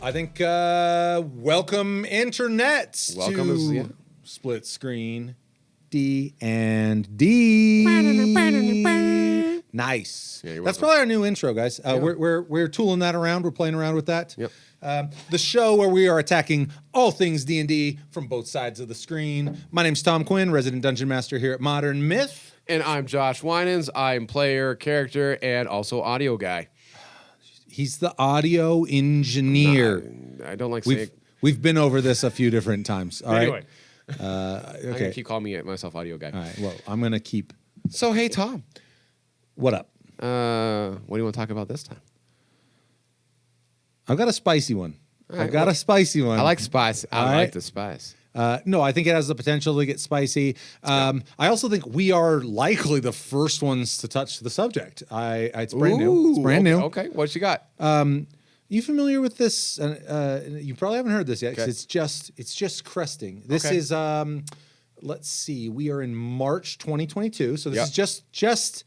I think welcome internet to Split Screen D and D. Nice. Yeah, that's probably our new intro, guys. We're tooling that around. We're playing around with that. Yep. The show where we are attacking all things D&D from both sides of the screen. My name's Tom Quinn, resident dungeon master here at Modern Myth. And I'm Josh Winans. I'm player, character, and also audio guy. He's the audio engineer. I don't like saying. We've been over this a few different times. All anyway, right. I'm gonna keep calling myself audio guy. All right. Well, I'm gonna keep. So hey, Tom. What up? What do you want to talk about this time? I've got a spicy one. Right, I've got a spicy one. I like spice. I like the spice. No, I think it has the potential to get spicy. I also think we are likely the first ones to touch the subject. It's brand new. It's brand new. Okay, what you got? You familiar with this? You probably haven't heard this yet because it's just cresting. This is let's see. We are in March 2022, so this is just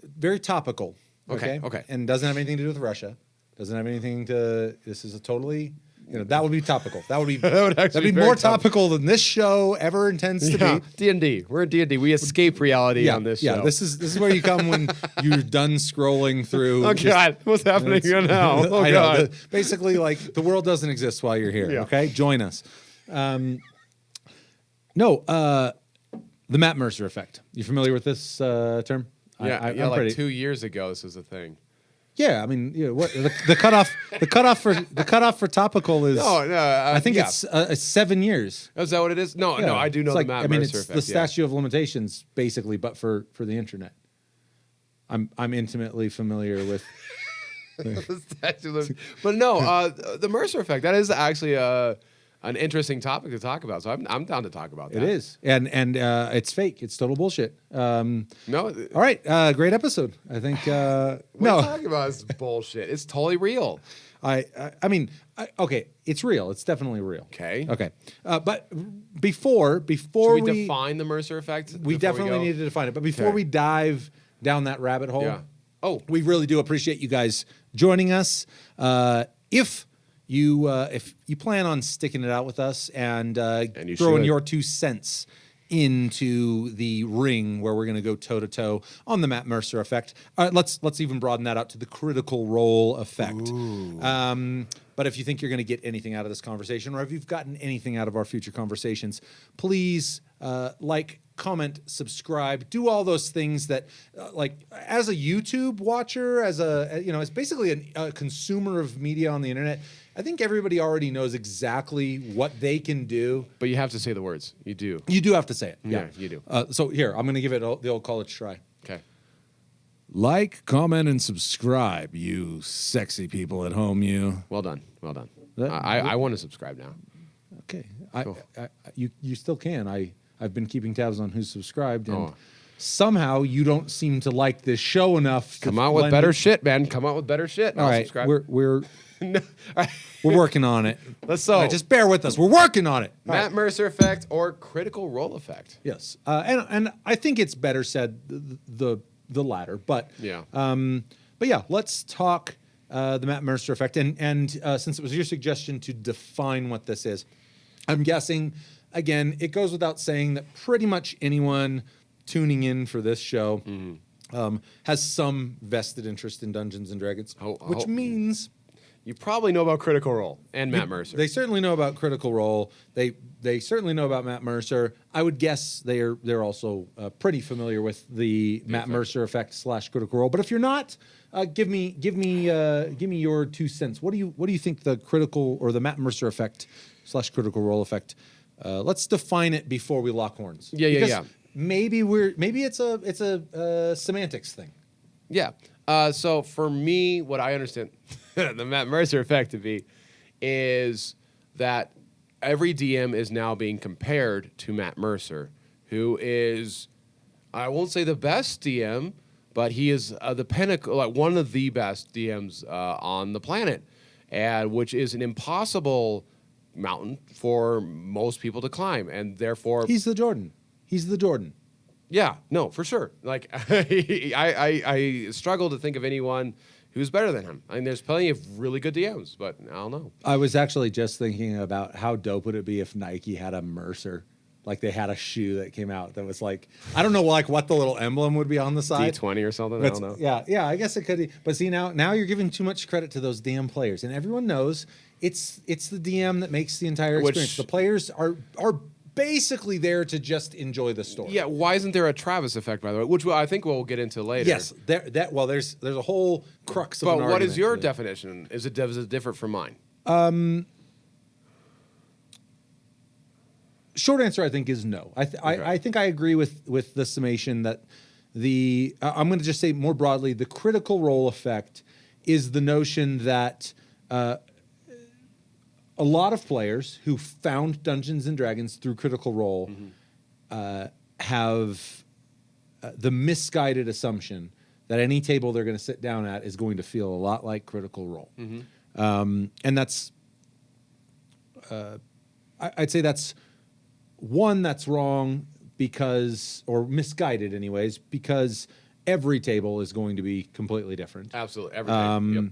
very topical. Okay. And doesn't have anything to do with Russia. Doesn't have anything to. This is a totally. That would be topical. That would be that'd be more topical than this show ever intends to be. D&D. We're in D&D. We escape reality on this show. Yeah, this is where you come when you're done scrling through. Oh God, what's happening here now? Oh I God. know, basically, like the world doesn't exist while you're here. Yeah. Okay, join us. The Matt Mercer effect. You familiar with this term? Yeah, I'm like pretty, 2 years ago, this was a thing. Yeah, I mean, what the cutoff for topical is. I think it's 7 years. Is that what it is? No, I do know the Matt Mercer effect. It's the statute of limitations, basically, but for the internet. I'm intimately familiar with. The statute of, but no, the Mercer effect. That is actually an interesting topic to talk about. So I'm down to talk about that. It is, and it's fake. It's total bullshit. No. All right, great episode. I think. What are you talking about? This bullshit. It's totally real. I mean, okay, it's real. It's definitely real. Okay. But before Should we define the Mercer effect? We definitely need to define it. But before we dive down that rabbit hole, we really do appreciate you guys joining us. If you plan on sticking it out with us and throwing your 2 cents into the ring where we're going to go toe to toe on the Matt Mercer effect, let's even broaden that out to the critical role effect. But if you think you're going to get anything out of this conversation, or if you've gotten anything out of our future conversations, please like, comment, subscribe, do all those things that, like, as a YouTube watcher, as basically a consumer of media on the internet. I think everybody already knows exactly what they can do. But you have to say the words. You do. You do have to say it. Yeah, you do. So here, I'm going to give it the old college try. Okay. Like, comment, and subscribe, you sexy people at home, you. Well done. I want to subscribe now. Okay. Cool. You still can. I've been keeping tabs on who's subscribed, and somehow you don't seem to like this show enough. Come out with better shit, man. Come out with better shit. All right, subscribe. we're working on it. So just bear with us. We're working on it. Matt Mercer effect or critical role effect. Yes, and I think it's better said the latter. But let's talk the Matt Mercer effect. And since it was your suggestion to define what this is, I'm guessing. Again, it goes without saying that pretty much anyone tuning in for this show has some vested interest in Dungeons and Dragons, which means you probably know about Critical Role and Matt Mercer. They certainly know about Critical Role. They certainly know about Matt Mercer. I would guess they're also pretty familiar with the Matt Mercer effect / Critical Role. But if you're not, give me your 2 cents. What do you think the critical or the Matt Mercer effect / Critical Role effect? Let's define it before we lock horns. Yeah. Maybe it's a semantics thing. Yeah. So for me, what I understand the Matt Mercer effect to be is that every DM is now being compared to Matt Mercer, who is, I won't say the best DM, but he is the pinnacle, like one of the best DMs on the planet, and which is an impossible mountain for most people to climb, and therefore he's the Jordan. Yeah, no, for sure. Like I struggle to think of anyone who's better than him. I mean, there's plenty of really good DMs, but I don't know. I was actually just thinking about how dope would it be if Nike had a Mercer. Like they had a shoe that came out that was like, I don't know like what the little emblem would be on the side. D20 or something, I don't know. Yeah, I guess it could be. But see, now you're giving too much credit to those damn players. And everyone knows it's the DM that makes the entire experience. The players are basically there to just enjoy the story. Yeah, why isn't there a Travis effect, by the way? Which I think we'll get into later. Yes, there's a whole crux of But an what argument is your there. definition? Is it different from mine? Short answer, I think, is no. I think I agree with the summation that I'm going to just say more broadly, the critical role effect is the notion that a lot of players who found Dungeons and Dragons through Critical Role have the misguided assumption that any table they're going to sit down at is going to feel a lot like Critical Role. And that's, I'd say that's one that's wrong because, or misguided anyways, because every table is going to be completely different. Absolutely, every table. Yep.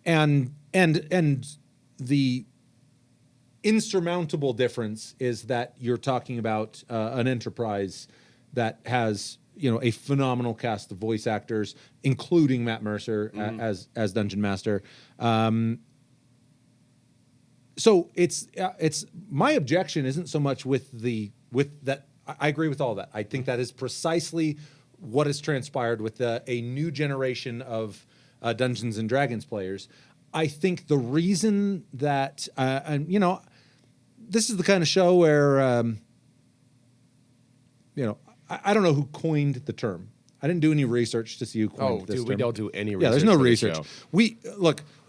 And the insurmountable difference is that you're talking about an enterprise that has a phenomenal cast of voice actors, including Matt Mercer as Dungeon Master. So it's my objection isn't so much with that. I agree with all that. I think that is precisely what has transpired with a new generation of Dungeons and Dragons players. I think the reason that this is the kind of show where I don't know who coined the term. I didn't do any research to see who coined this term. We don't do any research. Yeah, there's no research. We've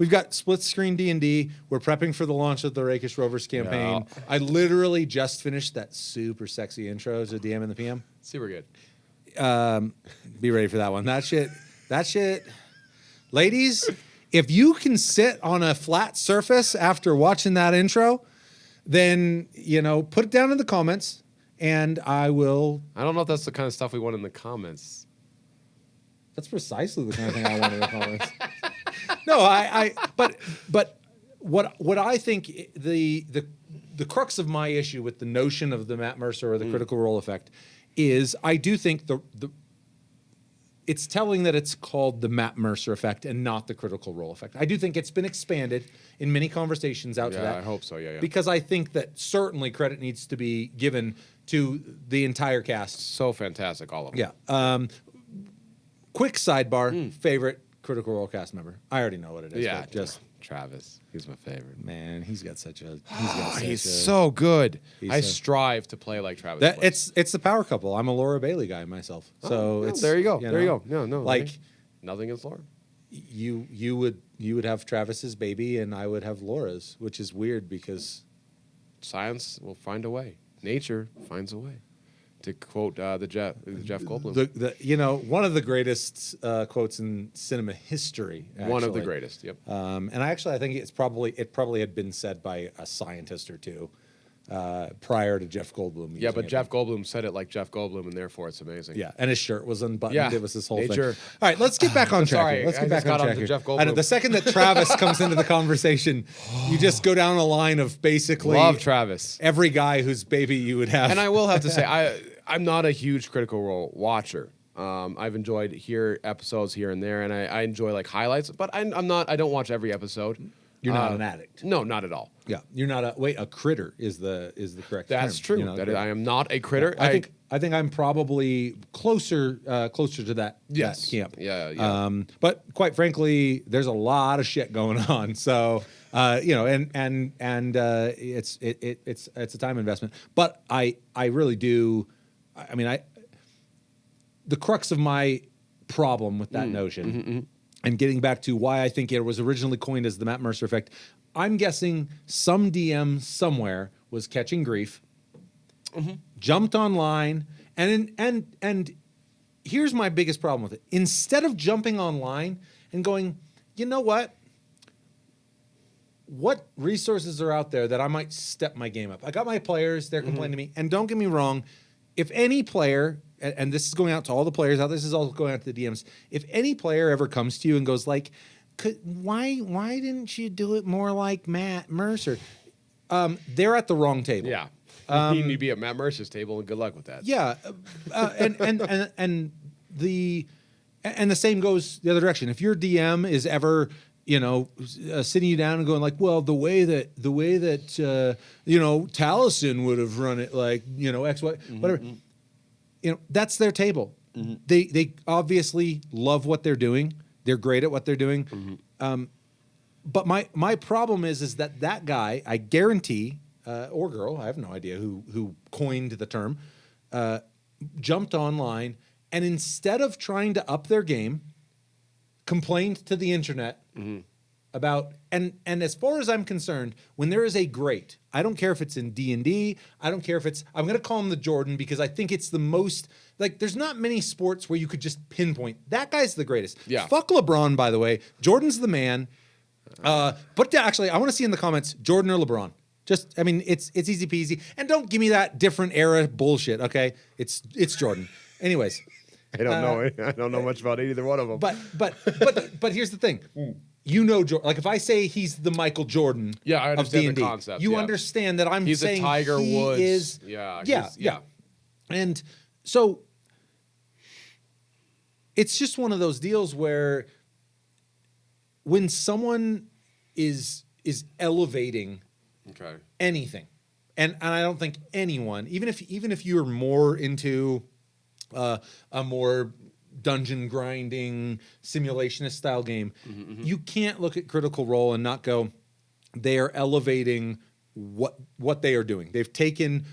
got split screen D&D. We're prepping for the launch of the Rakish Rovers campaign. Yeah. I literally just finished that super sexy intro to DM and the PM. Super good. Be ready for that one. That shit. Ladies, if you can sit on a flat surface after watching that intro, then, put it down in the comments and I will. I don't know if that's the kind of stuff we want in the comments. That's precisely the kind of thing I want in the comments. No, but what I think the crux of my issue with the notion of the Matt Mercer or the Critical Role effect is I do think it's telling that it's called the Matt Mercer effect and not the Critical Role effect. I do think it's been expanded in many conversations out to that. I hope so, yeah. Because I think that certainly credit needs to be given to the entire cast. So fantastic, all of them. Yeah. Quick sidebar, favorite Critical Role cast member. I already know what it is. Yeah, just Travis. He's my favorite. Man, he's so good. I strive to play like Travis. It's the power couple. I'm a Laura Bailey guy myself. There you go. There you go. No. Like nothing against Laura. You would have Travis's baby and I would have Laura's, which is weird because science will find a way. Nature finds a way. To quote the Jeff Goldblum. One of the greatest quotes in cinema history. Actually. One of the greatest, yep. And I think it probably had been said by a scientist or two prior to Jeff Goldblum. Yeah, but Jeff Goldblum said it like Jeff Goldblum, and therefore it's amazing. Yeah, and his shirt was unbuttoned. Yeah, it was this whole nature. thing. All right, let's get back on track. Sorry, Let's get back on track. Jeff Goldblum. I know, the second that Travis comes into the conversation, you just go down a line of basically love Travis. Every guy whose baby you would have. And I will have to say, I'm not a huge Critical Role watcher. I've enjoyed episodes here and there, and I enjoy like highlights, but I don't watch every episode. You're not an addict. No, not at all. Yeah, you're not a critter is the correct term. That's true. I am not a critter. Yeah, I think I'm probably closer to that, that camp. Yeah. But quite frankly, there's a lot of shit going on. So it's a time investment. But I really do. I mean, the crux of my problem with that notion, and getting back to why I think it was originally coined as the Matt Mercer effect, I'm guessing some DM somewhere was catching grief, jumped online, and here's my biggest problem with it. Instead of jumping online and going, you know what resources are out there that I might step my game up? I got my players, they're complaining to me, and don't get me wrong, if any player and this is going out to all the players out. This is also going out to the DMs. If any player ever comes to you and goes like, why didn't you do it more like Matt Mercer? They're at the wrong table. Yeah. You need to be at Matt Mercer's table, and good luck with that. Yeah, and the same goes the other direction. If your DM is ever sitting you down and going like, well, the way that Taliesin would have run it, like X, Y, whatever. That's their table. Mm-hmm. They obviously love what they're doing. They're great at what they're doing. Mm-hmm. But my problem is that guy, I guarantee, or girl, I have no idea who coined the term, jumped online and instead of trying to up their game, complained to the internet about, and as far as I'm concerned, when there is a great, I don't care if it's in D&D, I don't care if it's, I'm going to call him the Jordan because I think it's the most, like, there's not many sports where you could just pinpoint, that guy's the greatest. Yeah. Fuck LeBron, by the way. Jordan's the man. But actually, I want to see in the comments, Jordan or LeBron. Just, I mean, it's easy peasy. And don't give me that different era bullshit, okay? It's Jordan. Anyways. I don't know much about either one of them. But here's the thing. Jordan. Like if I say he's the Michael Jordan I understand of D&D, the concept. you understand that I'm he's saying a Tiger he Woods. Is, yeah. And so it's just one of those deals where when someone is elevating anything, and I don't think anyone, even if you're more into a more dungeon grinding simulationist style game, you can't look at Critical Role and not go, they are elevating what they are doing. They've taken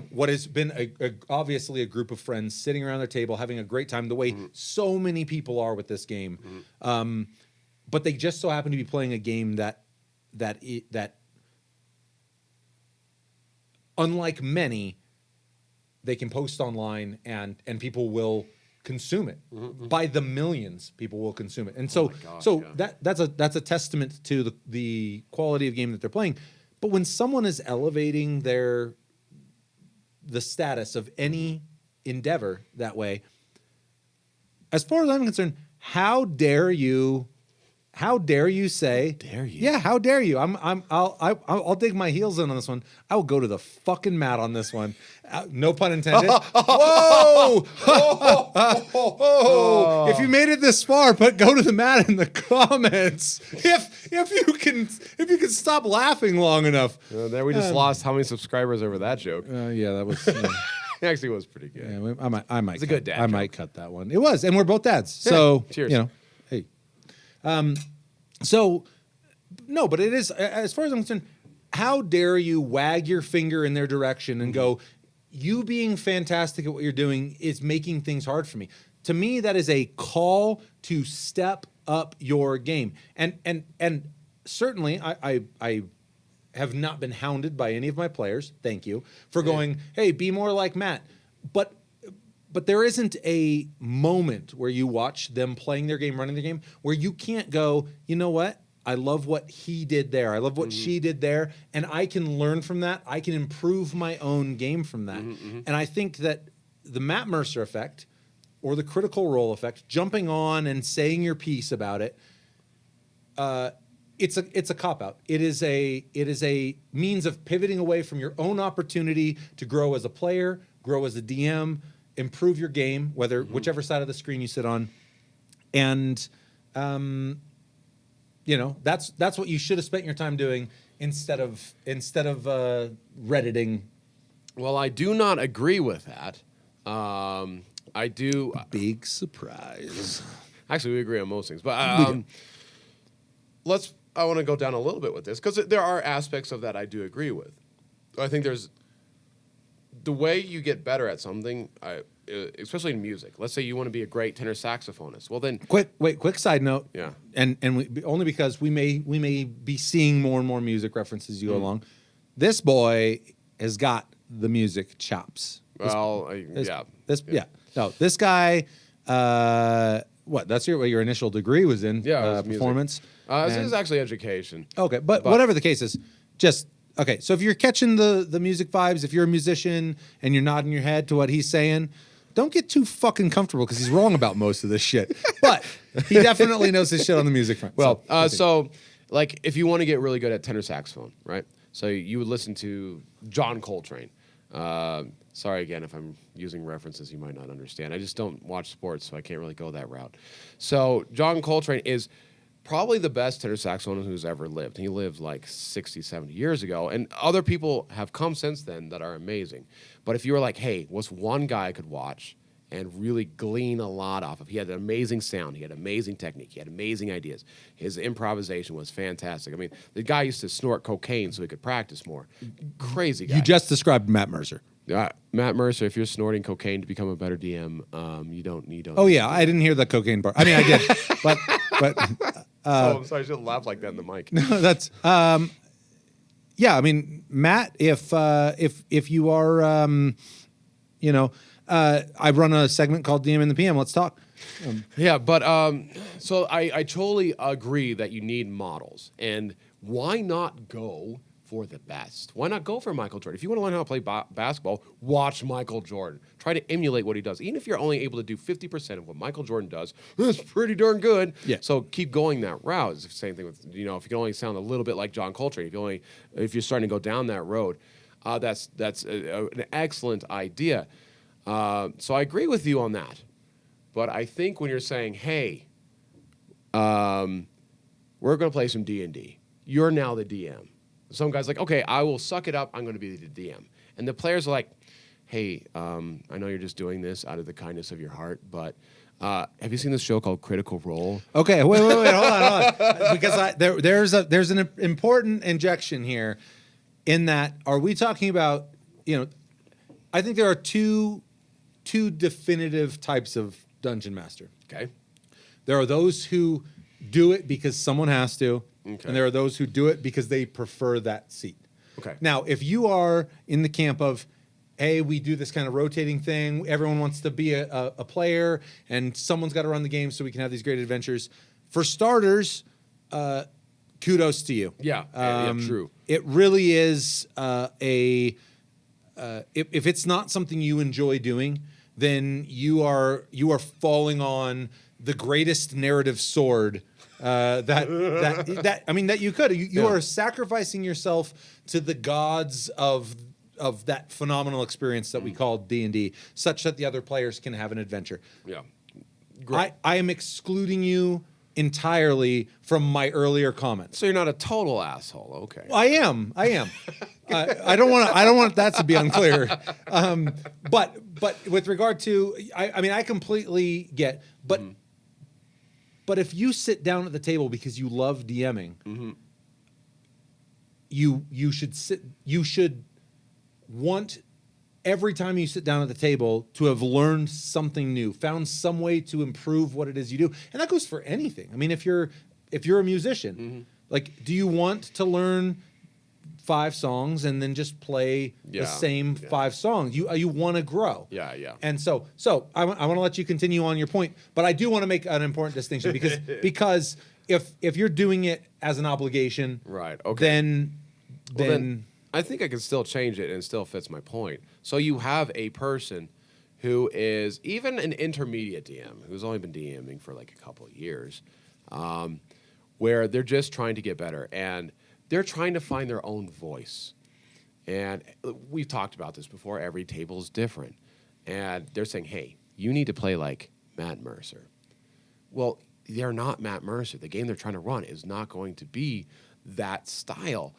what has been obviously a group of friends sitting around their table having a great time, the way so many people are with this game, but they just so happen to be playing a game that unlike many, they can post online and people will consume it by the millions. People will consume it, and that's a testament to the quality of game that they're playing. But when someone is elevating the status of any endeavor that way, as far as I'm concerned, how dare you? How dare you say? How dare you? Yeah, how dare you? I'll dig my heels in on this one. I will go to the fucking mat on this one. No pun intended. Whoa! Oh. If you made it this far, but go to the mat in the comments. If you can stop laughing long enough. There we just lost how many subscribers over that joke. Yeah, that was. It actually was pretty good. Yeah, I might. It's a good dad. I might cut that one. It was, and we're both dads. So cheers. Hey. So, no, but it is, as far as I'm concerned, how dare you wag your finger in their direction and go, you being fantastic at what you're doing is making things hard for me. To me, that is a call to step up your game. And certainly, I have not been hounded by any of my players, thank you, for going, hey, be more like Matt. But there isn't a moment where you watch them playing their game, running their game, where you can't go, you know what? I love what he did there. I love what she did there. And I can learn from that. I can improve my own game from that. And I think that the Matt Mercer effect or the Critical Role effect, jumping on and saying your piece about it, it's a cop-out. It is a means of pivoting away from your own opportunity to grow as a player, grow as a DM, improve your game, whichever side of the screen you sit on, and that's what you should have spent your time doing instead of Redditing. Well, I do not agree with that. I do. Big surprise. Actually, we agree on most things, but I want to go down a little bit with this because there are aspects of that I do agree with. I think there's the way you get better at something, especially in music. Let's say you want to be a great tenor saxophonist. Well, then quick side note. Yeah, and only because we may be seeing more and more music references as you go along. This boy has got the music chops. Well, No, this guy. That's your initial degree was in? Performance. This is actually education. Okay, but whatever the case is, just. Okay, so if you're catching the music vibes, if you're a musician and you're nodding your head to what he's saying, don't get too fucking comfortable because he's wrong about most of this shit. But he definitely knows his shit on the music front. Well, like if you want to get really good at tenor saxophone, right? So you would listen to John Coltrane. Sorry again if I'm using references you might not understand. I just don't watch sports, so I can't really go that route. So John Coltrane is probably the best tenor saxophonist who's ever lived. He lived like 60, 70 years ago, and other people have come since then that are amazing. But if you were like, hey, what's one guy I could watch and really glean a lot off of? He had an amazing sound. He had amazing technique. He had amazing ideas. His improvisation was fantastic. I mean, the guy used to snort cocaine so he could practice more. Crazy guy. You just described Matt Mercer. Matt Mercer, if you're snorting cocaine to become a better DM, you don't. Oh yeah, I didn't hear the cocaine part. I mean, I did, but. I'm sorry, I shouldn't laugh like that in the mic. No, that's. Yeah, I mean, Matt, if you are, I run a segment called DM in the PM. Let's talk. Yeah, but so I totally agree that you need models, and why not go for the best? Why not go for Michael Jordan? If you want to learn how to play basketball, watch Michael Jordan. Try to emulate what he does. Even if you're only able to do 50% of what Michael Jordan does, that's pretty darn good. Yeah. So keep going that route. It's the same thing with, if you can only sound a little bit like John Coltrane, if you're starting to go down that road, that's an excellent idea. So I agree with you on that. But I think when you're saying, hey, we're going to play some D&D, you're now the DM. Some guy's like, okay, I will suck it up. I'm going to be the DM. And the players are like, hey, I know you're just doing this out of the kindness of your heart, but have you seen this show called Critical Role? Okay, wait, hold on. Because there's an important injection here in that, are we talking about, I think there are two definitive types of Dungeon Master. Okay. There are those who do it because someone has to. Okay. And there are those who do it because they prefer that seat. Okay. Now, if you are in the camp of, hey, we do this kind of rotating thing, everyone wants to be a player, and someone's got to run the game so we can have these great adventures. For starters, kudos to you. Yeah, true. It really is if it's not something you enjoy doing, then you are falling on the greatest narrative sword that you could. You are sacrificing yourself to the gods of that phenomenal experience that we call D&D, such that the other players can have an adventure. Yeah. Great. I am excluding you entirely from my earlier comments. So you're not a total asshole, okay? Well, I am. I don't want that to be unclear. But with regard to, I completely get. But if you sit down at the table because you love DMing, you should want every time you sit down at the table to have learned something new, found some way to improve what it is you do. And that goes for anything. I mean, if you're a musician, like, do you want to learn 5 songs and then just play the same 5 songs? You want to grow. Yeah. And so I want to let you continue on your point, but I do want to make an important distinction because if you're doing it as an obligation, right? Okay. Then I think I can still change it and it still fits my point. So you have a person who is even an intermediate DM who's only been DMing for like a couple of years, where they're just trying to get better and they're trying to find their own voice. And we've talked about this before. Every table is different. And they're saying, hey, you need to play like Matt Mercer. Well, they're not Matt Mercer. The game they're trying to run is not going to be that style.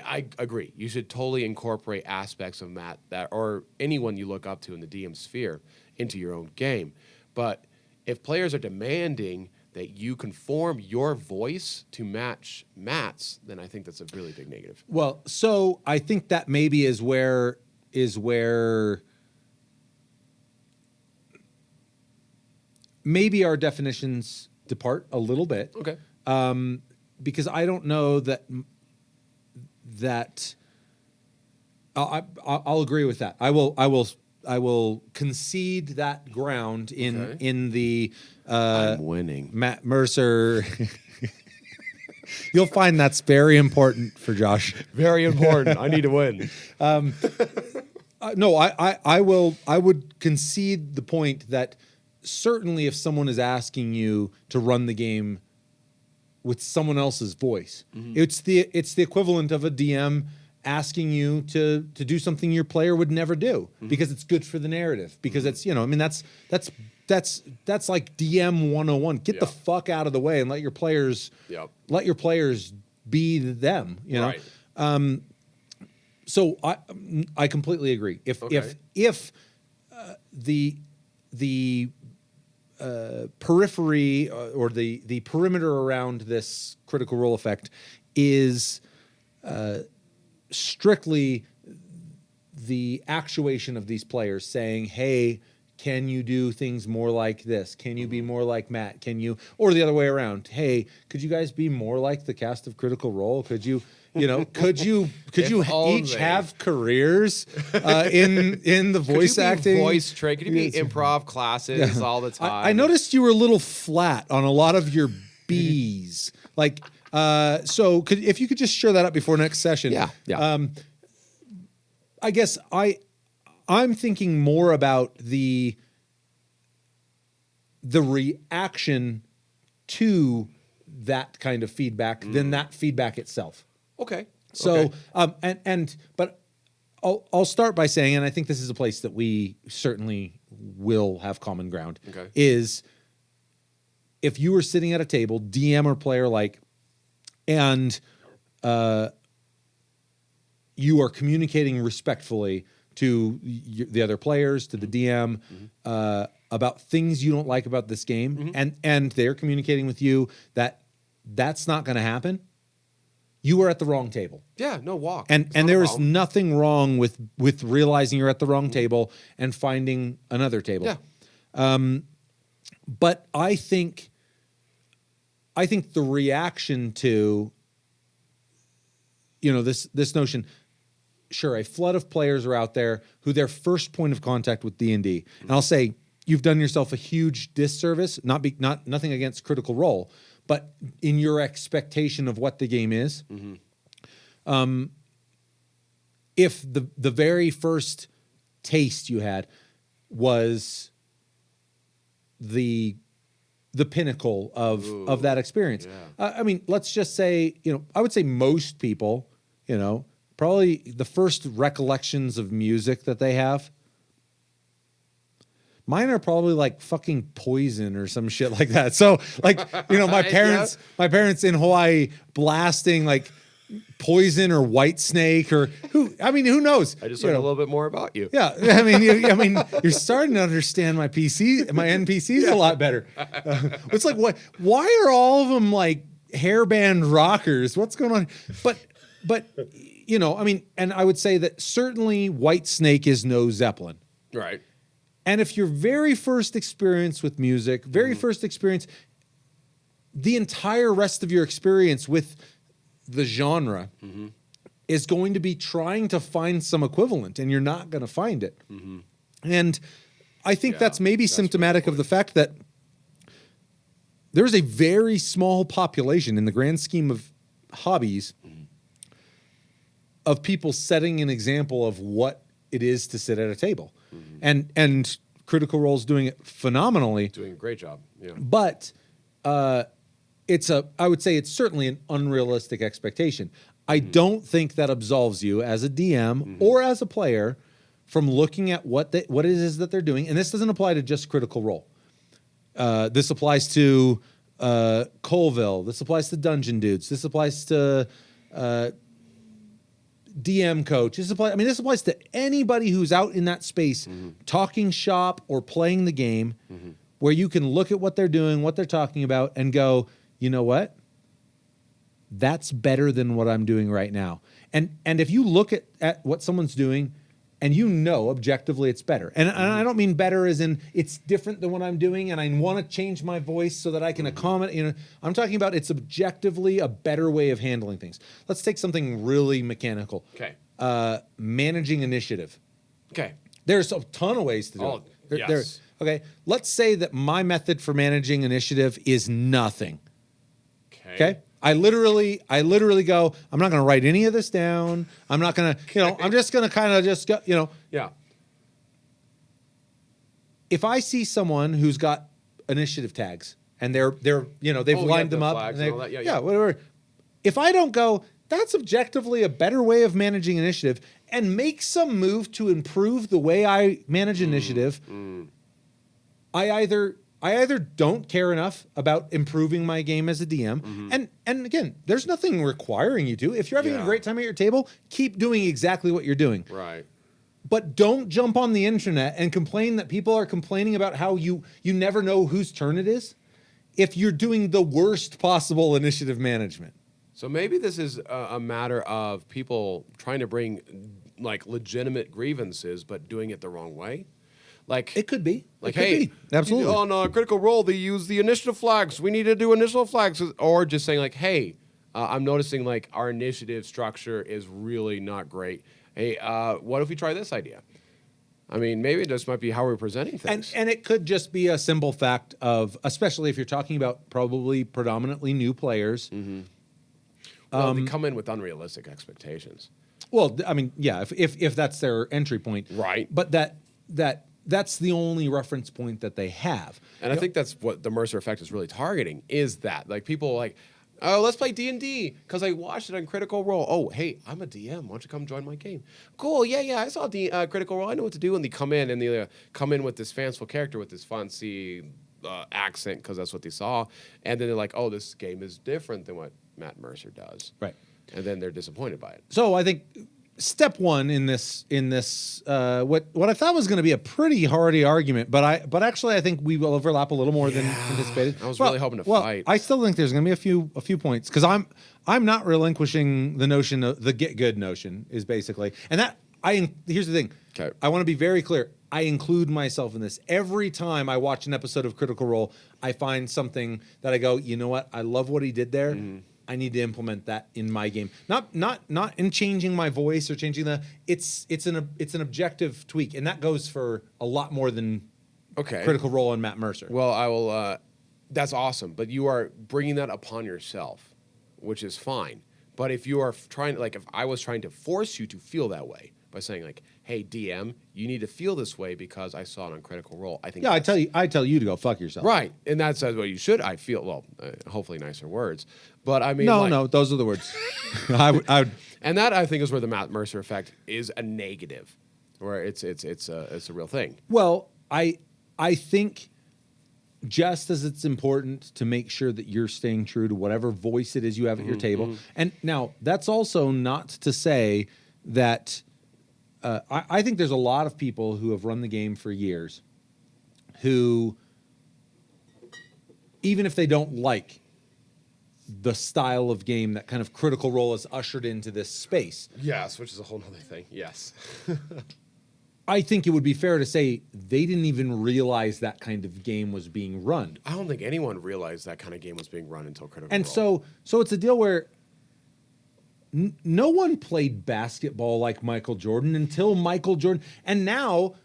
I agree. You should totally incorporate aspects of Matt or anyone you look up to in the DM sphere into your own game. But if players are demanding that you conform your voice to match Matt's, then I think that's a really big negative. Well, so I think that maybe is where maybe our definitions depart a little bit. Okay. Because I don't know that I'll agree with that. I will concede that ground in the I'm winning. Matt Mercer. You'll find that's very important for Josh. Very important. I need to win. no, I would concede the point that certainly if someone is asking you to run the game with someone else's voice, it's the equivalent of a DM asking you to do something your player would never do because it's good for the narrative, because it's, I mean, that's like DM 101. Get the fuck out of the way and let your players be them, Right. So I completely agree. If the periphery or the perimeter around this critical role effect is strictly the actuation of these players saying, hey, can you do things more like this? Can you be more like Matt? Can you, or the other way around? Hey, could you guys be more like the cast of Critical Role? Could you could you each have careers in the voice acting? Voice trade? Could you be improv classes all the time? I noticed you were a little flat on a lot of your B's. Like, so if you could just share that up before next session. Yeah. I guess I'm thinking more about the reaction to that kind of feedback than that feedback itself. Okay. So, but I'll start by saying, and I think this is a place that we certainly will have common ground, is if you were sitting at a table, DM or player alike, and you are communicating respectfully to the other players, to the DM, about things you don't like about this game, and they're communicating with you that that's not going to happen, you are at the wrong table. Yeah, no walk. And there is nothing wrong with realizing you're at the wrong table and finding another table. Yeah. But I think the reaction to this notion, sure, a flood of players are out there who their first point of contact with D&D, and I'll say you've done yourself a huge disservice, nothing against Critical Role, but in your expectation of what the game is. If the very first taste you had was the pinnacle of that experience. I mean, let's just say, I would say most people, probably the first recollections of music that they have, mine are probably like fucking Poison or some shit like that. So like, my parents in Hawaii blasting like Poison or Whitesnake or who knows? I just learned a little bit more about you. Yeah. I mean, you're starting to understand my NPCs a lot better. It's like, why are all of them like hairband rockers? What's going on? But and I would say that certainly Whitesnake is no Zeppelin. Right. And if your very first experience with music, the entire rest of your experience with the genre is going to be trying to find some equivalent, and you're not going to find it. And I think that's maybe symptomatic of the fact that there's a very small population in the grand scheme of hobbies of people setting an example of what it is to sit at a table. And Critical Role's doing it phenomenally. Doing a great job. Yeah. But I would say it's certainly an unrealistic expectation. I don't think that absolves you as a DM or as a player from looking at what it is that they're doing. And this doesn't apply to just Critical Role. This applies to Colville. This applies to Dungeon Dudes. This applies to DM Coach. This applies to anybody who's out in that space talking shop or playing the game, where you can look at what they're doing, what they're talking about, and go, you know what? That's better than what I'm doing right now. And if you look at what someone's doing and objectively it's better. And I don't mean better as in it's different than what I'm doing and I want to change my voice so that I can accommodate, I'm talking about it's objectively a better way of handling things. Let's take something really mechanical. Okay. Managing initiative. Okay. There's a ton of ways to do it. Yes. Okay. Let's say that my method for managing initiative is nothing. Okay. I literally go, I'm not going to write any of this down. I'm not going to, I'm just going to kind of just go, Yeah. If I see someone who's got initiative tags and they've lined them up, and yeah, whatever. If I don't go, that's objectively a better way of managing initiative, and make some move to improve the way I manage initiative, I either don't care enough about improving my game as a DM, and again, there's nothing requiring you to. If you're having a great time at your table, keep doing exactly what you're doing. Right. But don't jump on the internet and complain that people are complaining about how you never know whose turn it is if you're doing the worst possible initiative management. So maybe this is a matter of people trying to bring like legitimate grievances, but doing it the wrong way. Like it could be. Like, it could hey, be. Absolutely. On Critical Role, they use the initiative flags. We need to do initiative flags, or just saying like, hey, I'm noticing like our initiative structure is really not great. Hey, what if we try this idea? I mean, maybe it just might be how we're presenting things. And it could just be a simple fact of, especially if you're talking about probably predominantly new players. Well, they come in with unrealistic expectations. Well, I mean, yeah, if that's their entry point. Right. But that's the only reference point that they have. And I think that's what the Mercer effect is really targeting, is that. Like, people like, oh, let's play D&D because I watched it on Critical Role. Oh, hey, I'm a DM. Why don't you come join my game? Cool, yeah, I saw Critical Role. I know what to do. And they come in, and they come in with this fanciful character with this fancy accent because that's what they saw. And then they're like, oh, this game is different than what Matt Mercer does. Right. And then they're disappointed by it. So I think step one in this what I thought was going to be a pretty hardy argument, but actually I think we will overlap a little more than anticipated. I was really hoping to fight. I still think there's going to be a few points because I'm not relinquishing the notion of the get good notion is basically, and that here's the thing. Okay. I want to be very clear. I include myself in this. Every time I watch an episode of Critical Role, I find something that I go, you know what? I love what he did there. Mm-hmm. I need to implement that in my game. Not in changing my voice or changing it's an objective tweak, and that goes for a lot more than Critical Role and Matt Mercer. Well, I will. That's awesome, but you are bringing that upon yourself, which is fine. But if you are trying, like, if I was trying to force you to feel that way by saying, like, hey, DM, you need to feel this way because I saw it on Critical Role. I think. Yeah, I tell you to go fuck yourself. Right, and that's what you should. I feel. Well, hopefully nicer words, but I mean, no, those are the words. I would. And that, I think, is where the Matt Mercer effect is a negative, where it's a real thing. Well, I think just as it's important to make sure that you're staying true to whatever voice it is you have at your table, and now that's also not to say that. I think there's a lot of people who have run the game for years who, even if they don't like the style of game that kind of Critical Role has ushered into this space. Yes, which is a whole other thing. Yes. I think it would be fair to say they didn't even realize that kind of game was being run. I don't think anyone realized that kind of game was being run until Critical Role. And so it's a deal where no one played basketball like Michael Jordan until Michael Jordan. And now,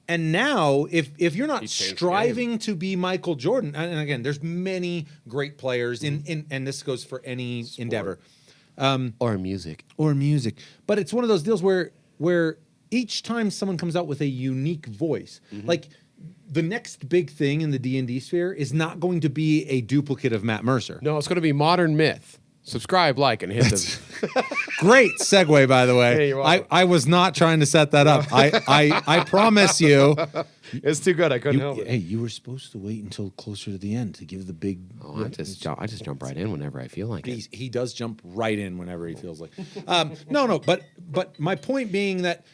if you're not striving to be Michael Jordan, and again, there's many great players and this goes for any sport. Endeavor. Or music. But it's one of those deals where each time someone comes out with a unique voice, like the next big thing in the D&D sphere is not going to be a duplicate of Matt Mercer. No, it's going to be Modern Myth. Subscribe, like, and hit the... Great segue, by the way. Hey, you're welcome. I was not trying to set that up. I promise you. It's too good. I couldn't help it. Hey, you were supposed to wait until closer to the end to give the big... Oh, I just jump right in whenever I feel like it. He does jump right in whenever he feels like. No, but my point being that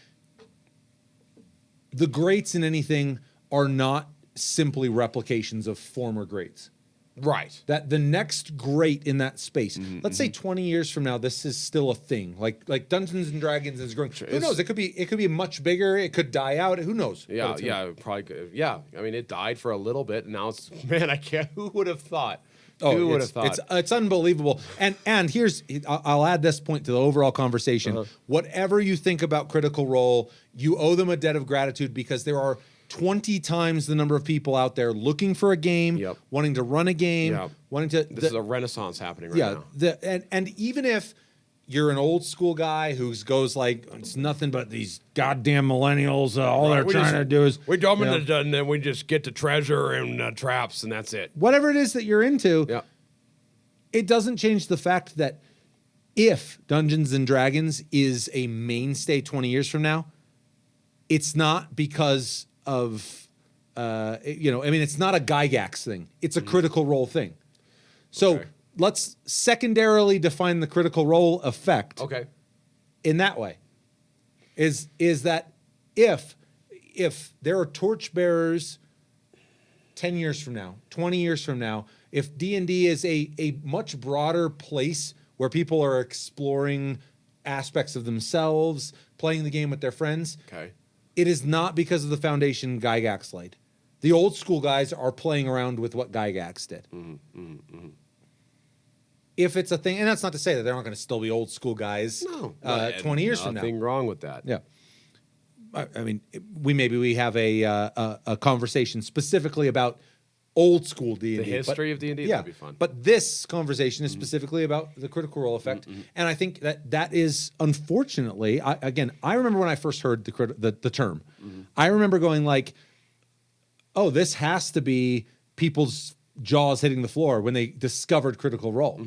the greats in anything are not simply replications of former greats. Right. That the next great in that space. Let's say 20 years from now, this is still a thing. Like Dungeons and Dragons is growing. Who knows? It could be much bigger. It could die out. Who knows? Yeah, probably could. Yeah. I mean, it died for a little bit, and now it's, man, I can't. Who would have thought? Who would have thought? It's unbelievable. And here's, I'll add this point to the overall conversation. Whatever you think about Critical Role, you owe them a debt of gratitude because there are 20 times the number of people out there looking for a game, wanting to run a game, wanting to. This is a renaissance happening right now. And even if you're an old school guy who goes like, it's nothing but these goddamn millennials. All they're trying to do is we dominate it, and then we just get to treasure and traps, and that's it. Whatever it is that you're into, it doesn't change the fact that if Dungeons and Dragons is a mainstay 20 years from now, it's not because of, it's not a Gygax thing. It's a Critical Role thing. So let's secondarily define the Critical Role effect. In that way, is that if there are torchbearers 10 years from now, 20 years from now, if D&D is a much broader place where people are exploring aspects of themselves, playing the game with their friends, it is not because of the foundation Gygax laid. The old school guys are playing around with what Gygax did. If it's a thing, and that's not to say that there aren't going to still be old school guys 20 years from now. Nothing wrong with that. Yeah. I mean, we have a conversation specifically about old school D&D. The history of D&D, that'd be fun. But this conversation is specifically about the Critical Role effect. And I think that is, unfortunately, I remember when I first heard the term. I remember going like, oh, this has to be people's jaws hitting the floor when they discovered Critical Role.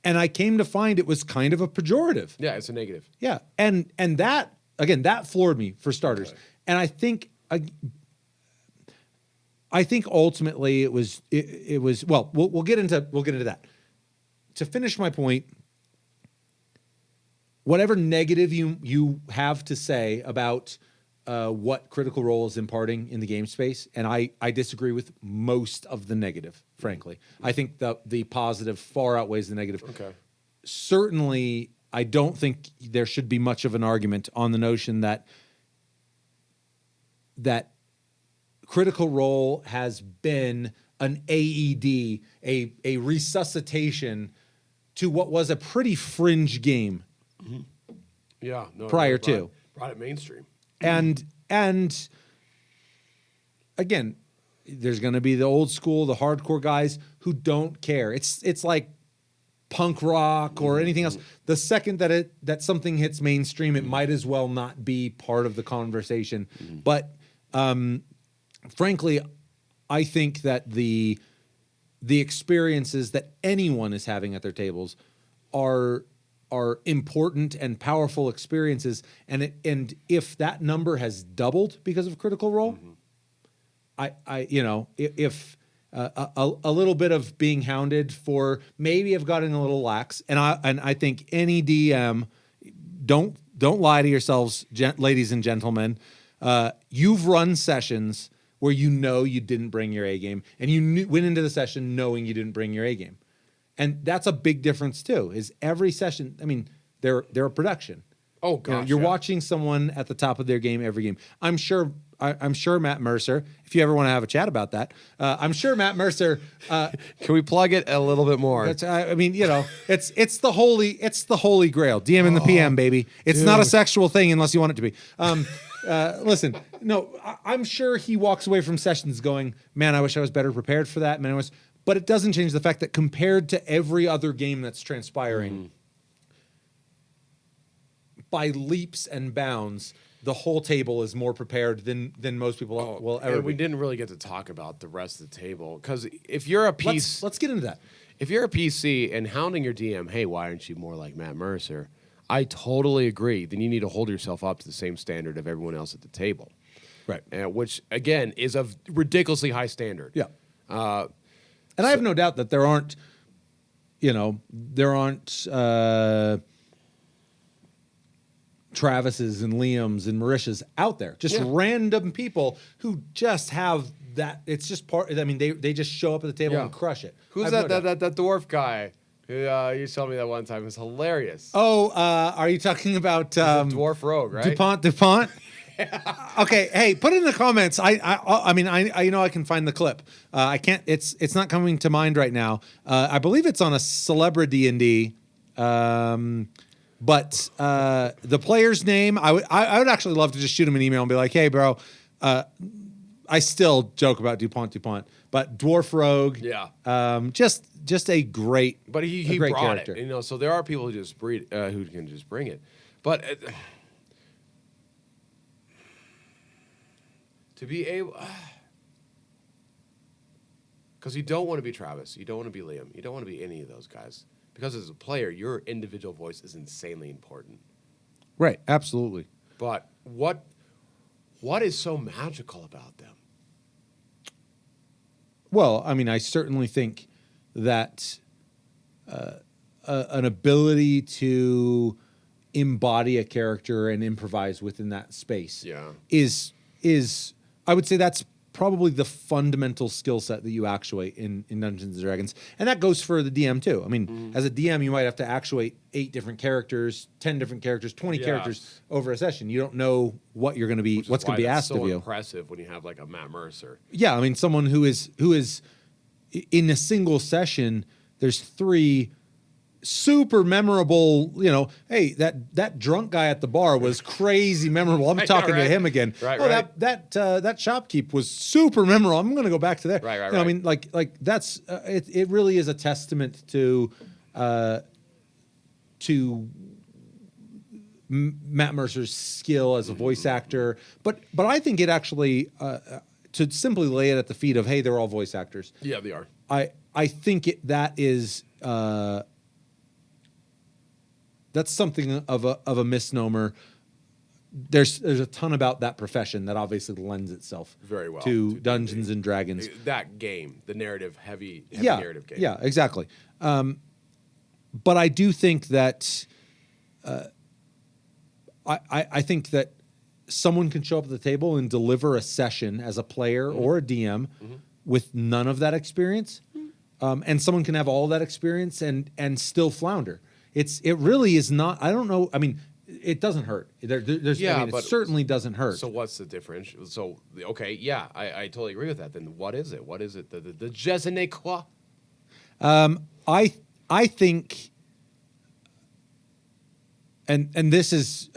And I came to find it was kind of a pejorative. Yeah, it's a negative. Yeah. And that, again, that floored me for starters. And I think ultimately it was well, we'll get into that. To finish my point, whatever negative you have to say about what Critical Role is imparting in the game space, and I disagree with most of the negative, frankly. I think the positive far outweighs the negative. Certainly, I don't think there should be much of an argument on the notion that Critical Role has been an AED, a resuscitation to what was a pretty fringe game. Prior to brought it mainstream. And again, there's going to be the old school, the hardcore guys who don't care. It's like punk rock or anything else. The second that something hits mainstream, it might as well not be part of the conversation. But frankly, I think that the experiences that anyone is having at their tables are important and powerful experiences, and if that number has doubled because of Critical Role, if a little bit of being hounded for maybe have gotten a little lax, and I think any DM, don't lie to yourselves, ladies and gentlemen. You've run sessions where you didn't bring your A game, and you went into the session knowing you didn't bring your A game. And that's a big difference too, is every session, I mean, they're a production. Oh, gosh. You're watching someone at the top of their game every game. I'm sure Matt Mercer, if you ever want to have a chat about that, I'm sure Matt Mercer. Can we plug it a little bit more? It's the holy grail. DM in the PM, baby. It's not a sexual thing unless you want it to be. Listen, no, I'm sure he walks away from sessions going, man, I wish I was better prepared for that. Man, but it doesn't change the fact that compared to every other game that's transpiring, by leaps and bounds, the whole table is more prepared than most people will ever be. We didn't really get to talk about the rest of the table, because if you're a PC... Let's get into that. If you're a PC and hounding your DM, hey, why aren't you more like Matt Mercer? I totally agree. Then you need to hold yourself up to the same standard of everyone else at the table. Right. Which, again, is a ridiculously high standard. Yeah. And I have no doubt that there aren't Travises and Liams and Marishas out there. Just random people who just have that. It's just part. I mean, they just show up at the table and crush it. Who's that dwarf guy? You told me that one time. It was hilarious. Oh, are you talking about dwarf rogue, right? DuPont? Okay, hey, put it in the comments. I mean, I can find the clip. I can't. It's not coming to mind right now. I believe it's on a celebrity D&D. But the player's name, I would actually love to just shoot him an email and be like, hey, bro, I still joke about Dupont, but Dwarf Rogue, just a great, but he great brought character. it. So there are people who just who can just bring it, but to be able, because you don't want to be Travis, you don't want to be Liam, you don't want to be any of those guys, because as a player, your individual voice is insanely important. Right, absolutely. But what is so magical about them? Well, I mean, I certainly think that an ability to embody a character and improvise within that space is I would say that's probably the fundamental skill set that you actuate in Dungeons & Dragons. And that goes for the DM too. I mean, as a DM, you might have to actuate 8 different characters, 10 different characters, 20 characters over a session. You don't know what you're going to be, what's going to be asked of you. It's so impressive when you have like a Matt Mercer. Yeah, I mean, someone who is in a single session, there's 3 super memorable, hey, that drunk guy at the bar was crazy memorable. I'm talking to him again. Right. That shopkeep was super memorable. I'm going to go back to that. Right. I mean, like that's it really is a testament to Matt Mercer's skill as a voice actor. But I think it actually to simply lay it at the feet of, hey, they're all voice actors. Yeah, they are. I think that is that's something of a misnomer. There's a ton about that profession that obviously lends itself very well to Dungeons and Dragons. That game, the narrative heavy narrative game. Yeah, exactly. But I do think that I think that someone can show up at the table and deliver a session as a player or a DM with none of that experience, and someone can have all that experience and still flounder. It really is not. I don't know. I mean, it doesn't hurt. It certainly doesn't hurt. So what's the difference? So okay, yeah, I totally agree with that. Then what is it? What is it? The je ne quoi? I think, and this is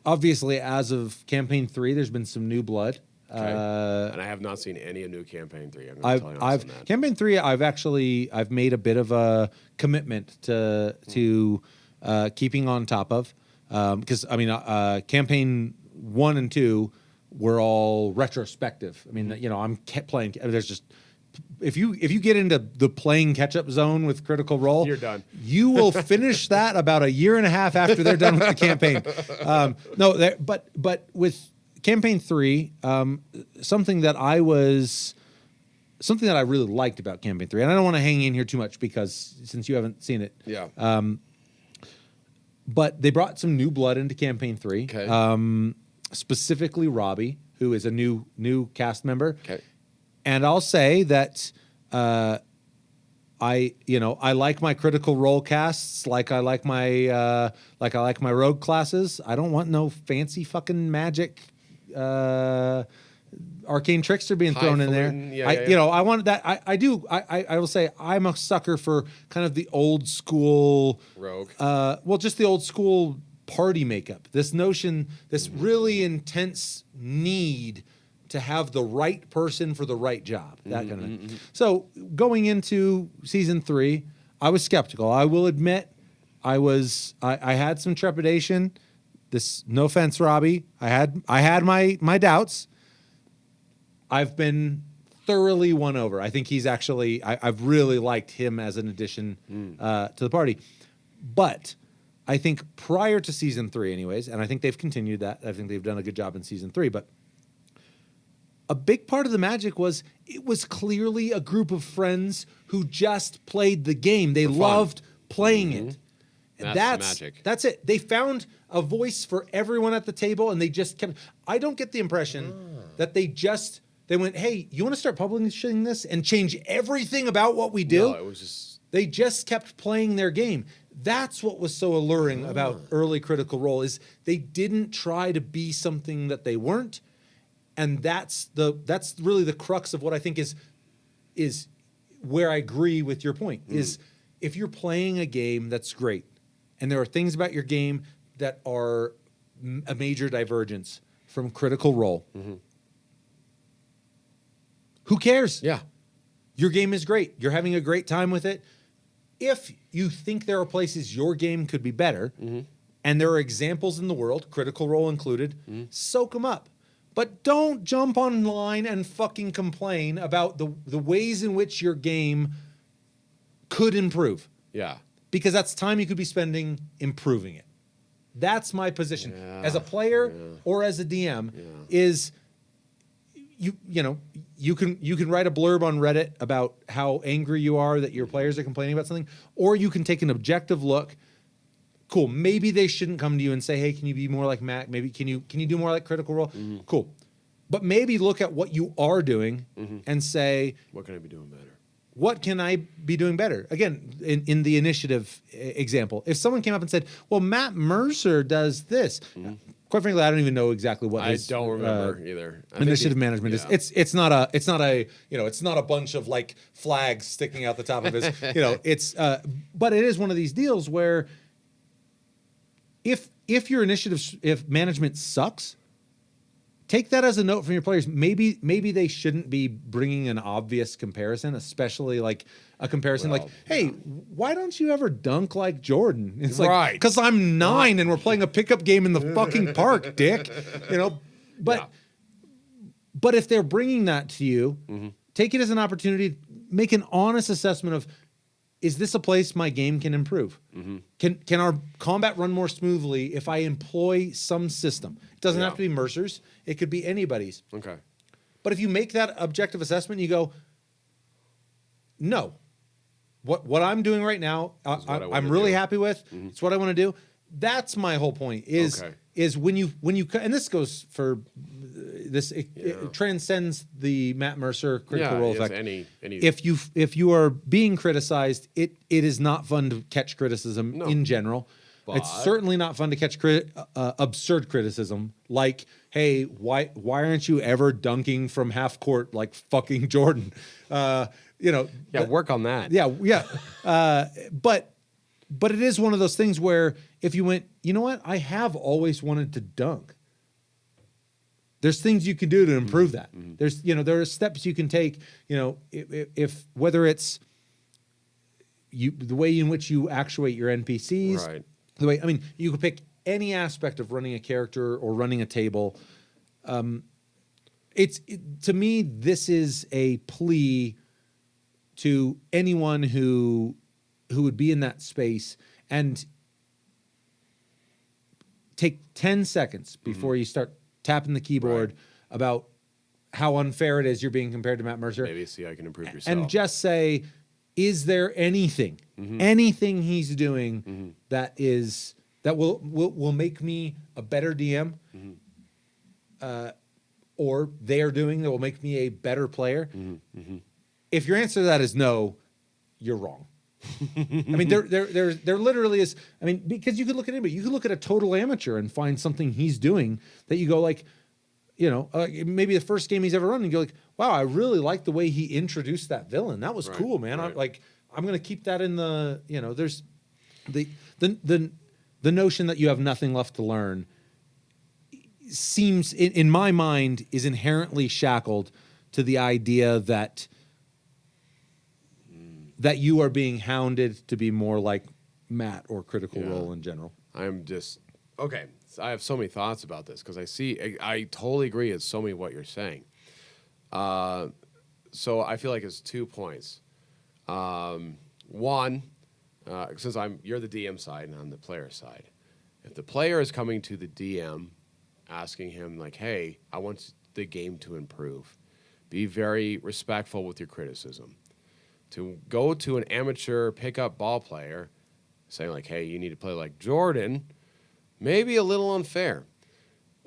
obviously as of campaign 3, there's been some new blood. Okay. And I have not seen any of new campaign 3. I'm going to tell you on that. Campaign 3, I've made a bit of a commitment to keeping on top of, because I mean campaign 1 and 2 were all retrospective. I mean, I'm playing. There's just if you get into the playing catch-up zone with Critical Role, you're done. You will finish that about a year and a half after they're done with the campaign. But with campaign 3, something that I really liked about campaign 3, and I don't want to hang in here too much because since you haven't seen it, but they brought some new blood into campaign 3, specifically Robbie, who is a new cast member. Okay. And I'll say that I like my Critical Role casts like I like my rogue classes. I don't want no fancy fucking magic arcane trickster being thrown in there. I want that. I will say I'm a sucker for kind of the old school rogue. Just the old school party makeup. This notion, this really intense need to have the right person for the right job, that kind of thing. So going into season 3, I was skeptical. I will admit, I had some trepidation. No offense, Robbie. I had my doubts. I've been thoroughly won over. I think he's actually. I've really liked him as an addition to the party. But I think prior to season 3, anyways, and I think they've continued that. I think they've done a good job in season 3, but. A big part of the magic was it was clearly a group of friends who just played the game. They loved playing it. That's the magic. That's it. They found a voice for everyone at the table, and they just kept. I don't get the impression that they went, hey, you want to start publishing this and change everything about what we do? No, it was just. They just kept playing their game. That's what was so alluring about early Critical Role is they didn't try to be something that they weren't. And that's really the crux of what I think is where I agree with your point, is if you're playing a game that's great, and there are things about your game that are a major divergence from Critical Role. Who cares? Yeah. Your game is great. You're having a great time with it. If you think there are places your game could be better, and there are examples in the world, Critical Role included, soak them up. But don't jump online and fucking complain about the ways in which your game could improve. Yeah. Because that's time you could be spending improving it. That's my position. As a player or as a DM is you can write a blurb on Reddit about how angry you are that your players are complaining about something, or you can take an objective look. Cool. Maybe they shouldn't come to you and say, "Hey, can you be more like Mac? Maybe can you do more like Critical Role?" Cool. But maybe look at what you are doing and say, "What can I be doing better? What can I be doing better?" Again, in the initiative example, if someone came up and said, "Well, Matt Mercer does this," quite frankly, I don't even know exactly what I don't remember either. Initiative management is. It's not a bunch of like flags sticking out the top of his. But it is one of these deals where if your initiative, if management sucks, take that as a note from your players. Maybe they shouldn't be bringing an obvious comparison, especially like a comparison like, "Hey, why don't you ever dunk like Jordan?" It's like, because I'm 9 and we're playing a pickup game in the fucking park, dick. But if they're bringing that to you, take it as an opportunity, make an honest assessment of, is this a place my game can improve? Can our combat run more smoothly if I employ some system? It doesn't have to be Mercer's. It could be anybody's. Okay. But if you make that objective assessment, you go, no. What I'm doing right now, I'm really happy with. It's what I want to do. That's my whole point. Is when you and this goes for this. It transcends the Matt Mercer Critical Role effect. If you are being criticized, it is not fun to catch criticism in general. But it's certainly not fun to catch absurd criticism like, "Hey, why aren't you ever dunking from half court like fucking Jordan?" Work on that. But it is one of those things where if you went, "You know what? I have always wanted to dunk." There's things you can do to improve that. There are steps you can take. If whether it's the way in which you actuate your NPCs, right? You could pick any aspect of running a character or running a table. To me, this is a plea to anyone who would be in that space and take 10 seconds before you start tapping the keyboard about how unfair it is you're being compared to Matt Mercer. Maybe see how you can improve yourself. And just say, is there anything he's doing that will make me a better DM, or they are doing that will make me a better player? If your answer to that is no, you're wrong. There literally is. Because you could look at anybody. You could look at a total amateur and find something he's doing that you go like, maybe the first game he's ever run, and you go like, "Wow, I really like the way he introduced that villain. That was cool, man." I'm going to keep that in the. There's the notion that you have nothing left to learn seems, in my mind, is inherently shackled to the idea that you are being hounded to be more like Matt or Critical Role in general. I'm just okay. So I have so many thoughts about this because I totally agree with so many of what you're saying. So I feel like it's 2 points. One, since you're the DM side and I'm the player side, if the player is coming to the DM asking him like, "Hey, I want the game to improve," be very respectful with your criticism. To go to an amateur pickup ball player saying like, "Hey, you need to play like Jordan," maybe a little unfair.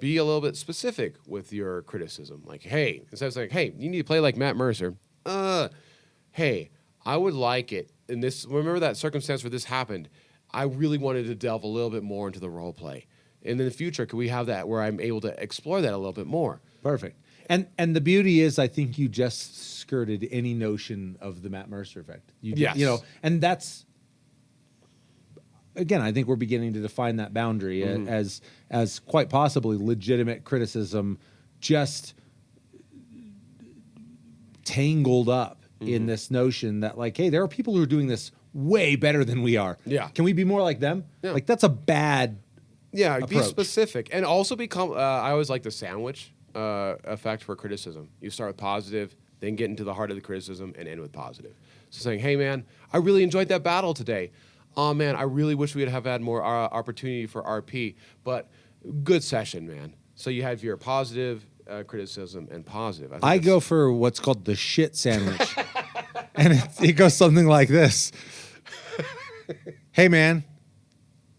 Be a little bit specific with your criticism. Like, "Hey," instead of saying, "Hey, you need to play like Matt Mercer," "Hey, I would like it in this, remember that circumstance where this happened, I really wanted to delve a little bit more into the role play. And in the future, could we have that where I'm able to explore that a little bit more?" Perfect. And the beauty is, I think you just skirted any notion of the Matt Mercer effect. And again, I think we're beginning to define that boundary as quite possibly legitimate criticism, just tangled up in this notion that, like, hey, there are people who are doing this way better than we are. Yeah. Can we be more like them? Yeah. Like, that's a bad approach. Be specific. And also become, I always like the sandwich effect for criticism. You start with positive, then get into the heart of the criticism, and end with positive. So saying, hey, man, I really enjoyed that battle today. Oh, man, I really wish we'd have had more opportunity for RP. But good session, man. So you have your positive criticism and positive. I go for what's called the shit sandwich. And it goes something like this. Hey, man,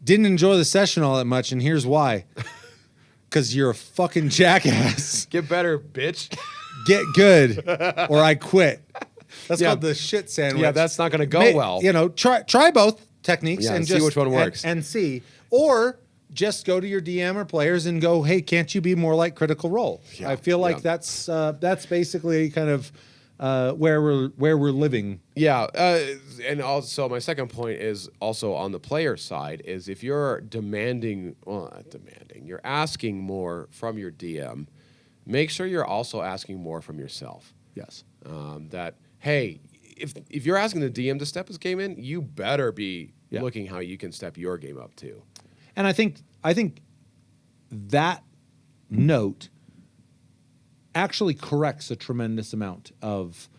didn't enjoy the session all that much, and here's why. Because you're a fucking jackass. Get better, bitch. Get good, or I quit. That's called the shit sandwich. Yeah, that's not going to go well. You know, try both techniques and see just which one works. And see. Or just go to your DM or players and go, hey, can't you be more like Critical Role? Yeah, I feel like that's basically kind of where we're living. Yeah, and also my second point is also on the player side is if you're you're asking more from your DM, make sure you're also asking more from yourself. Yes. That, hey, if you're asking the DM to step his game in, you better be looking how you can step your game up too. And I think that note actually corrects a tremendous amount of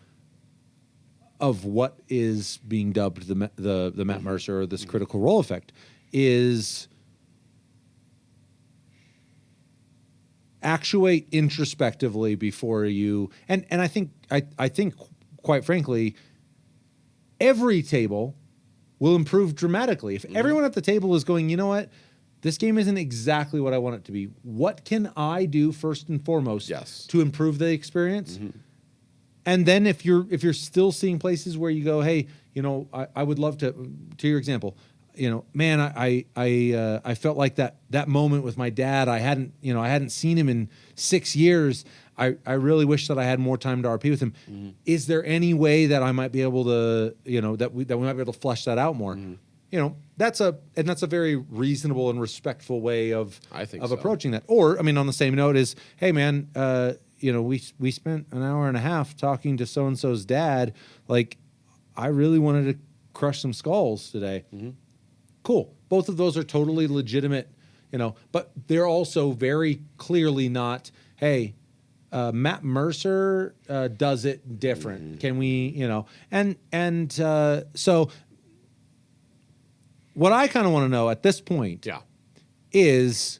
what is being dubbed the Matt Mercer or this Critical Role effect is actuate introspectively before you and I think quite frankly every table will improve dramatically if everyone at the table is going, you know what, this game isn't exactly what I want it to be. What can I do first and foremost to improve the experience? And then if you're still seeing places where you go, hey, you know, I would love to your example, you know, man, I felt like that moment with my dad. I hadn't seen him in 6 years. I really wish that I had more time to RP with him. Is there any way that I might be able to, you know, that we might be able to flesh that out more? You know, that's a very reasonable and respectful way of approaching that. Or, I mean, on the same note is, hey, man, you know, we spent an hour and a half talking to so-and-so's dad. Like, I really wanted to crush some skulls today. Cool. Both of those are totally legitimate, you know, but they're also very clearly not, hey, Matt Mercer does it different. Can we, you know, and so what I kind of want to know at this point is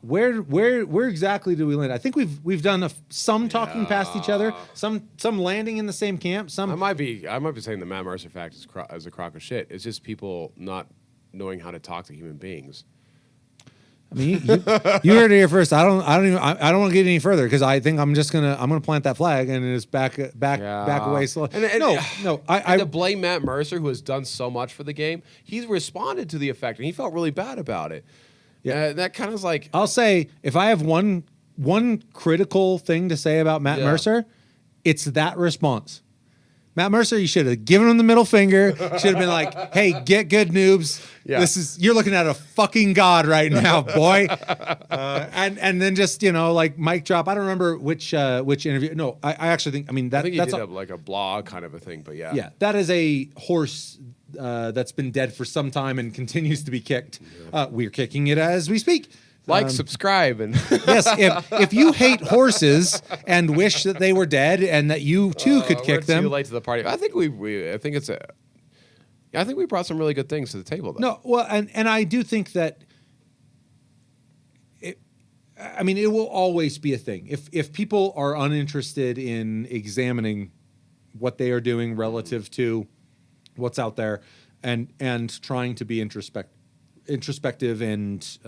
where exactly do we land? I think we've done some talking past each other, some landing in the same camp. Some I might be saying the Matt Mercer fact is a crock of shit. It's just people not knowing how to talk to human beings. I mean, you heard it here first. I don't want to get any further because I think I'm gonna plant that flag and it's back away slow. No. I to blame Matt Mercer, who has done so much for the game. He's responded to the effect and he felt really bad about it. Yeah, that kind of is like. I'll say if I have one critical thing to say about Matt Mercer, it's that response. Matt Mercer, you should have given him the middle finger. Should have been like, "Hey, get good, noobs. You're looking at a fucking god right now, boy." And then just like mic drop. I don't remember which interview. No, I actually think. I mean, I think he that's did like a blog kind of a thing, but yeah, that is a horse that's been dead for some time and continues to be kicked. We're kicking it as we speak. Subscribe, and yes, if you hate horses and wish that they were dead and that you too could kick them. Too late to the party. I think we brought some really good things to the table, though. No, well, and I do think that. It will always be a thing. If people are uninterested in examining what they are doing relative to what's out there, and trying to be introspective and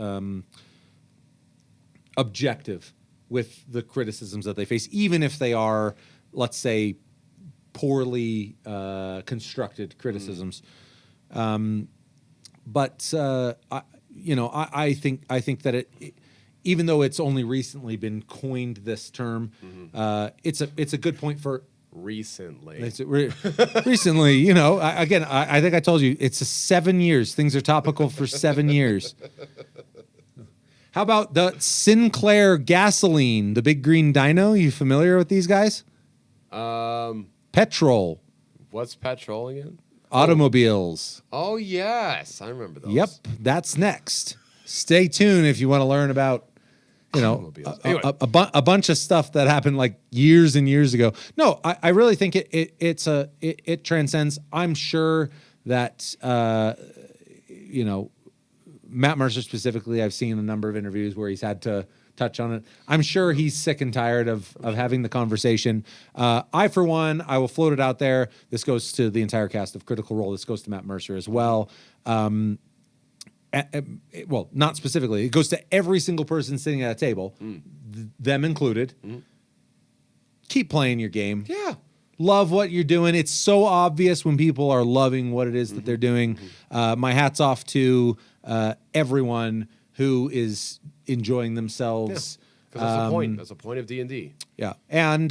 objective with the criticisms that they face, even if they are, let's say, poorly constructed criticisms. I think that it even though it's only recently been coined this term, it's a good point for recently. Recently, you know, I think I told you it's 7 years. Things are topical for 7 years. How about the Sinclair gasoline, the big green dino? You familiar with these guys? Petrol. What's petrol again? Automobiles. Oh, yes. I remember those. Yep, that's next. Stay tuned if you want to learn about, you know, a bunch of stuff that happened like years and years ago. No, I really think it transcends. I'm sure that, you know, Matt Mercer specifically, I've seen a number of interviews where he's had to touch on it. I'm sure he's sick and tired of having the conversation. I, for one, I will float it out there. This goes to the entire cast of Critical Role. This goes to Matt Mercer as well. Well, not specifically. It goes to every single person sitting at a table, them included. Keep playing your game. Yeah. Love what you're doing. It's so obvious when people are loving what it is that they're doing. My hat's off to everyone who is enjoying themselves. Because that's the point. That's the point of D&D. Yeah. And,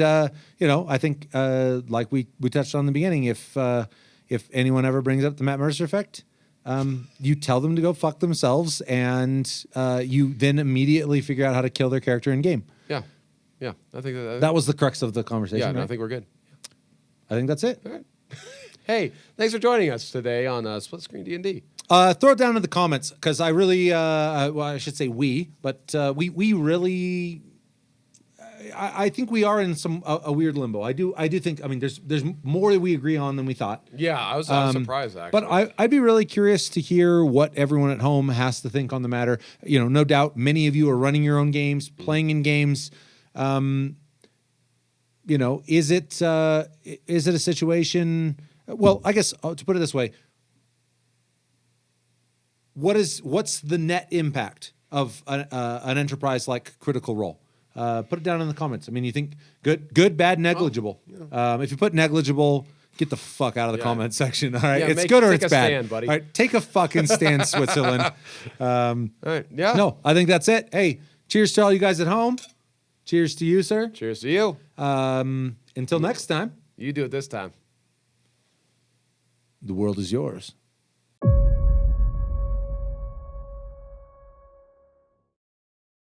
you know, I think like we touched on in the beginning, if anyone ever brings up the Matt Mercer effect, you tell them to go fuck themselves, and you then immediately figure out how to kill their character in game. Yeah. Yeah. I think that was the crux of the conversation. Yeah, right? no, I think we're good. I think that's it. All right. Hey, thanks for joining us today on Split Screen D&D. Throw it down in the comments, because I really, well, I should say but we really, I think we are in a weird limbo. I do think, I mean, there's more that we agree on than we thought. Yeah, I was surprised, actually. But I'd be really curious to hear what everyone at home has to think on the matter. You know, no doubt many of you are running your own games, playing in games. You know, is it a situation? Well, I guess to put it this way, what's the net impact of an enterprise like Critical Role? Put it down in the comments. I mean, you think good, bad, negligible. If you put negligible, get the fuck out of the comment section. All right, it's good or it's bad. Stand, buddy. All right, take a fucking stand, Switzerland. All right, yeah. No, I think that's it. Hey, cheers to all you guys at home. Cheers to you, sir. Cheers to you. Until next time. You do it this time. The world is yours.